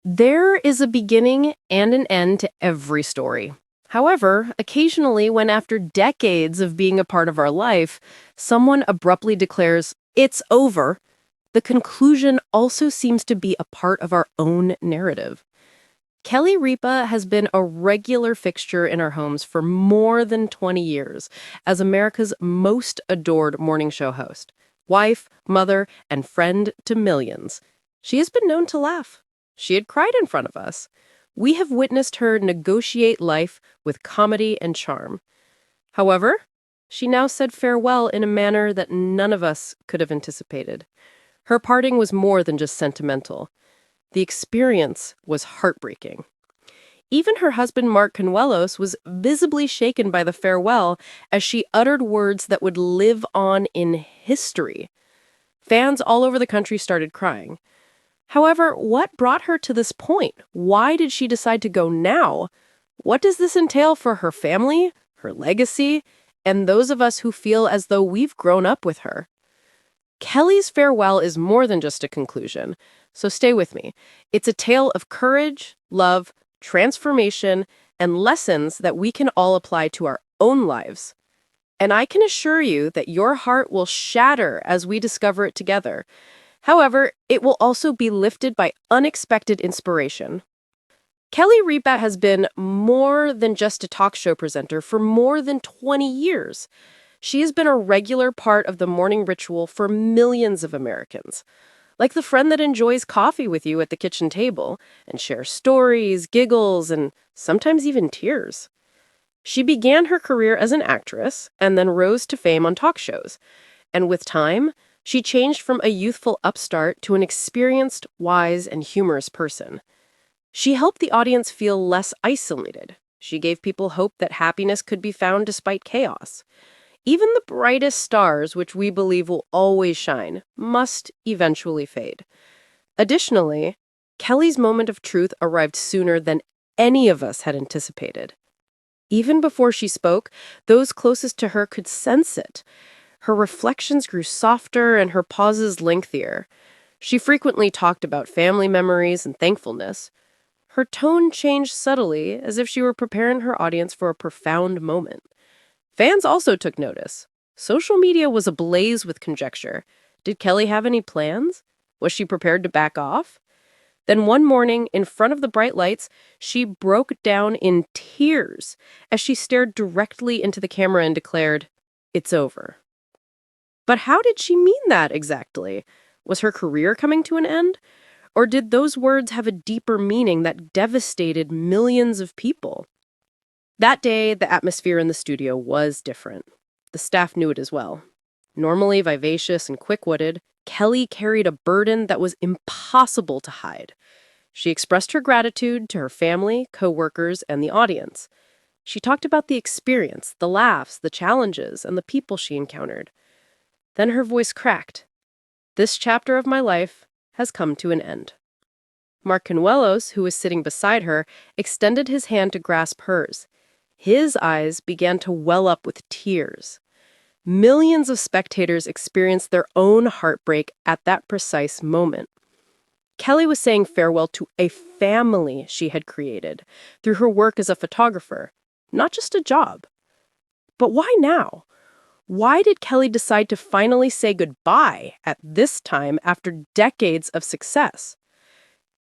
There is a beginning and an end to every story. However, occasionally, when after decades of being a part of our life, someone abruptly declares, it's over, the conclusion also seems to be a part of our own narrative. Kelly Ripa has been a regular fixture in our homes for more than 20 years as America's most adored morning show host, wife, mother, and friend to millions. She has been known to laugh. She had cried in front of us. We have witnessed her negotiate life with comedy and charm. However, she now said farewell in a manner that none of us could have anticipated. Her parting was more than just sentimental. The experience was heartbreaking. Even her husband, Mark Canuelos, was visibly shaken by the farewell as she uttered words that would live on in history. Fans all over the country started crying. However, what brought her to this point? Why did she decide to go now? What does this entail for her family, her legacy, and those of us who feel as though we've grown up with her? Kelly's farewell is more than just a conclusion, so stay with me. It's a tale of courage, love, transformation, and lessons that we can all apply to our own lives. And I can assure you that your heart will shatter as we discover it together. However, it will also be lifted by unexpected inspiration. Kelly Ripa has been more than just a talk show presenter for more than 20 years. She has been a regular part of the morning ritual for millions of Americans. Like the friend that enjoys coffee with you at the kitchen table and shares stories, giggles, and sometimes even tears. She began her career as an actress and then rose to fame on talk shows. And with time, she changed from a youthful upstart to an experienced, wise, and humorous person. She helped the audience feel less isolated. She gave people hope that happiness could be found despite chaos. Even the brightest stars, which we believe will always shine, must eventually fade. Additionally, Kelly's moment of truth arrived sooner than any of us had anticipated. Even before she spoke, those closest to her could sense it. Her reflections grew softer and her pauses lengthier. She frequently talked about family memories and thankfulness. Her tone changed subtly, as if she were preparing her audience for a profound moment. Fans also took notice. Social media was ablaze with conjecture. Did Kelly have any plans? Was she prepared to back off? Then one morning, in front of the bright lights, she broke down in tears as she stared directly into the camera and declared, "It's over." But how did she mean that exactly? Was her career coming to an end? Or did those words have a deeper meaning that devastated millions of people? That day, the atmosphere in the studio was different. The staff knew it as well. Normally vivacious and quick-witted, Kelly carried a burden that was impossible to hide. She expressed her gratitude to her family, co-workers, and the audience. She talked about the experience, the laughs, the challenges, and the people she encountered. Then her voice cracked. This chapter of my life has come to an end. Mark Canuelos, who was sitting beside her, extended his hand to grasp hers. His eyes began to well up with tears. Millions of spectators experienced their own heartbreak at that precise moment. Kelly was saying farewell to a family she had created through her work as a photographer, not just a job. But why now? Why did Kelly decide to finally say goodbye at this time after decades of success?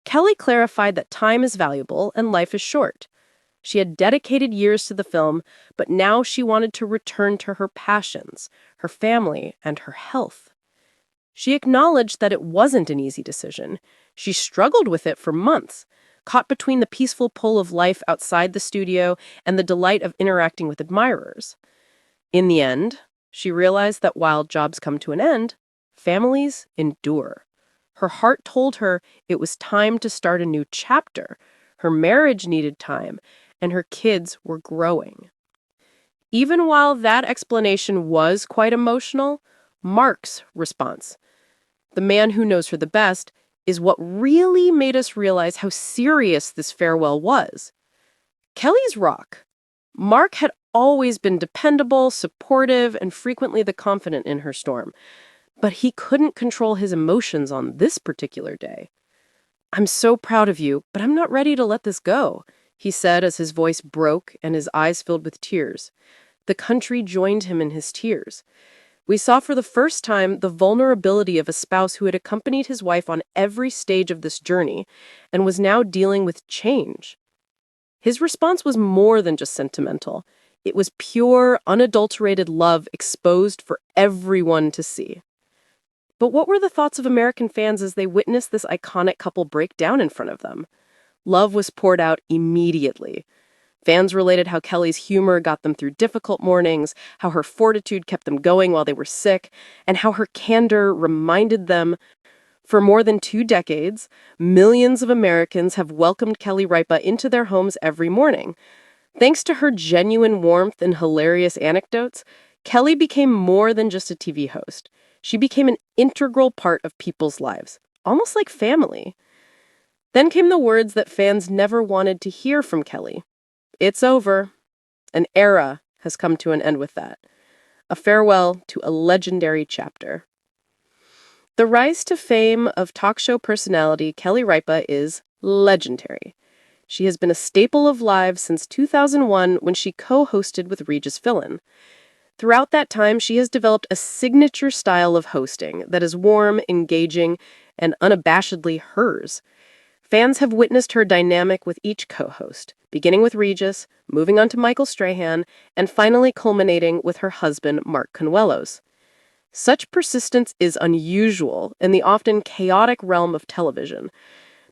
Kelly clarified that time is valuable and life is short. She had dedicated years to the film, but now she wanted to return to her passions, her family, and her health. She acknowledged that it wasn't an easy decision. She struggled with it for months, caught between the peaceful pull of life outside the studio and the delight of interacting with admirers. In the end, she realized that while jobs come to an end, families endure. Her heart told her it was time to start a new chapter. Her marriage needed time, and her kids were growing. Even while that explanation was quite emotional, Mark's response, the man who knows her the best, is what really made us realize how serious this farewell was. Kelly's rock. Mark had always been dependable, supportive, and frequently the confidant in her storm. But he couldn't control his emotions on this particular day. "I'm so proud of you, but I'm not ready to let this go," he said as his voice broke and his eyes filled with tears. The country joined him in his tears. We saw for the first time the vulnerability of a spouse who had accompanied his wife on every stage of this journey and was now dealing with change. His response was more than just sentimental. It was pure, unadulterated love exposed for everyone to see. But what were the thoughts of American fans as they witnessed this iconic couple break down in front of them? Love was poured out immediately. Fans related how Kelly's humor got them through difficult mornings, how her fortitude kept them going while they were sick, and how her candor reminded them for more than 2 decades, millions of Americans have welcomed Kelly Ripa into their homes every morning. Thanks to her genuine warmth and hilarious anecdotes, Kelly became more than just a TV host. She became an integral part of people's lives, almost like family. Then came the words that fans never wanted to hear from Kelly. It's over. An era has come to an end with that. A farewell to a legendary chapter. The rise to fame of talk show personality Kelly Ripa is legendary. She has been a staple of lives since 2001 when she co-hosted with Regis Philbin. Throughout that time, she has developed a signature style of hosting that is warm, engaging, and unabashedly hers. Fans have witnessed her dynamic with each co-host, beginning with Regis, moving on to Michael Strahan, and finally culminating with her husband, Mark Consuelos. Such persistence is unusual in the often chaotic realm of television,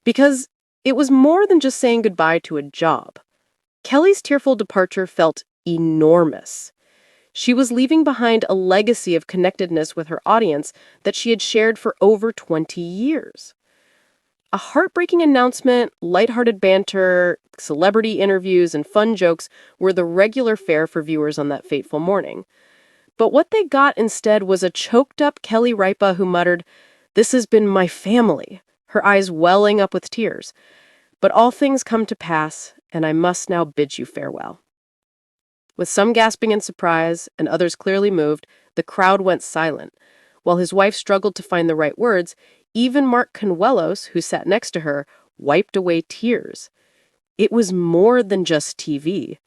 because it was more than just saying goodbye to a job. Kelly's tearful departure felt enormous. She was leaving behind a legacy of connectedness with her audience that she had shared for over 20 years. A heartbreaking announcement, lighthearted banter, celebrity interviews, and fun jokes were the regular fare for viewers on that fateful morning. But what they got instead was a choked-up Kelly Ripa who muttered, "This has been my family," her eyes welling up with tears. "But all things come to pass, and I must now bid you farewell." With some gasping in surprise and others clearly moved, the crowd went silent. While his wife struggled to find the right words, even Mark Consuelos, who sat next to her, wiped away tears. It was more than just TV.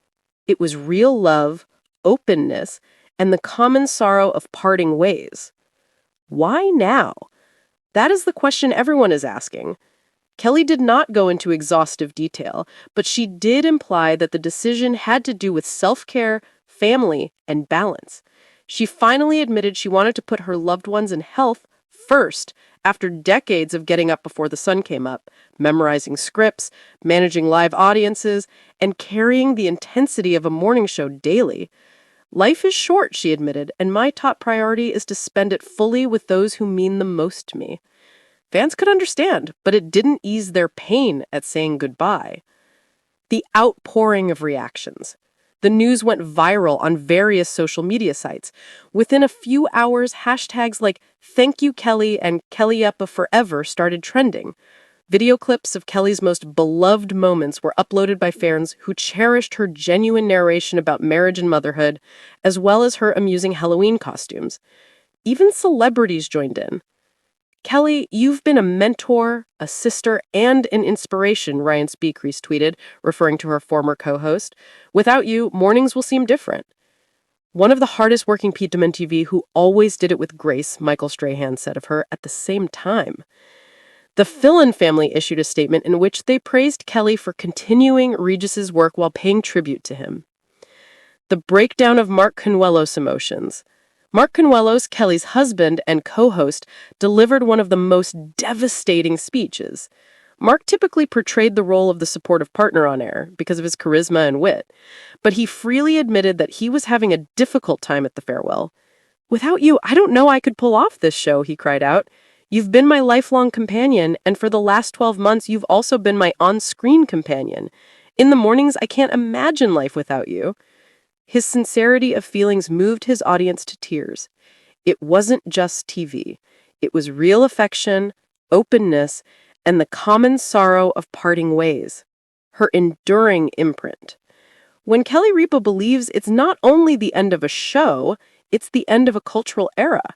It was real love, openness, and the common sorrow of parting ways. Why now? That is the question everyone is asking. Kelly did not go into exhaustive detail, but she did imply that the decision had to do with self-care, family, and balance. She finally admitted she wanted to put her loved ones and health first after decades of getting up before the sun came up, memorizing scripts, managing live audiences, and carrying the intensity of a morning show daily. "Life is short," she admitted, "and my top priority is to spend it fully with those who mean the most to me." Fans could understand, but it didn't ease their pain at saying goodbye. The outpouring of reactions. The news went viral on various social media sites. Within a few hours, hashtags like "Thank you, Kelly" and "Kellyuppa Forever" started trending. Video clips of Kelly's most beloved moments were uploaded by fans who cherished her genuine narration about marriage and motherhood, as well as her amusing Halloween costumes. Even celebrities joined in. "Kelly, you've been a mentor, a sister, and an inspiration," Ryan Speakreese tweeted, referring to her former co-host. "Without you, mornings will seem different." One of the hardest working people on TV who always did it with grace, Michael Strahan said of her at the same time. The Philbin family issued a statement in which they praised Kelly for continuing Regis's work while paying tribute to him. The breakdown of Mark Consuelos' emotions. Mark Consuelos, Kelly's husband and co-host, delivered one of the most devastating speeches. Mark typically portrayed the role of the supportive partner on air because of his charisma and wit, but he freely admitted that he was having a difficult time at the farewell. "Without you, I don't know I could pull off this show," he cried out. "You've been my lifelong companion, and for the last 12 months, you've also been my on-screen companion. In the mornings, I can't imagine life without you." His sincerity of feelings moved his audience to tears. It wasn't just TV. It was real affection, openness, and the common sorrow of parting ways. Her enduring imprint. When Kelly Ripa believes it's not only the end of a show, it's the end of a cultural era.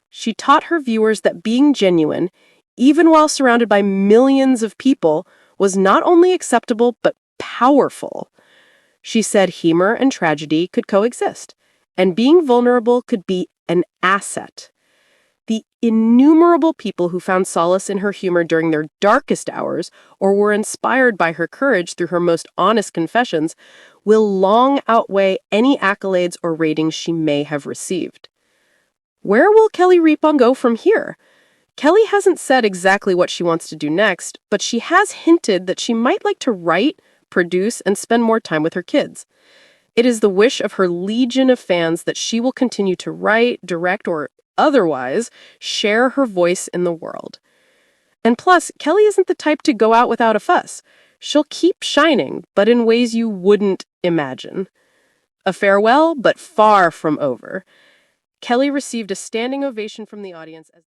She taught her viewers that being genuine, even while surrounded by millions of people, was not only acceptable but powerful. She said humor and tragedy could coexist, and being vulnerable could be an asset. The innumerable people who found solace in her humor during their darkest hours or were inspired by her courage through her most honest confessions will long outweigh any accolades or ratings she may have received. Where will Kelly Ripa go from here? Kelly hasn't said exactly what she wants to do next, but she has hinted that she might like to write, produce, and spend more time with her kids. It is the wish of her legion of fans that she will continue to write, direct, or otherwise share her voice in the world. And plus, Kelly isn't the type to go out without a fuss. She'll keep shining, but in ways you wouldn't imagine. A farewell, but far from over. Kelly received a standing ovation from the audience as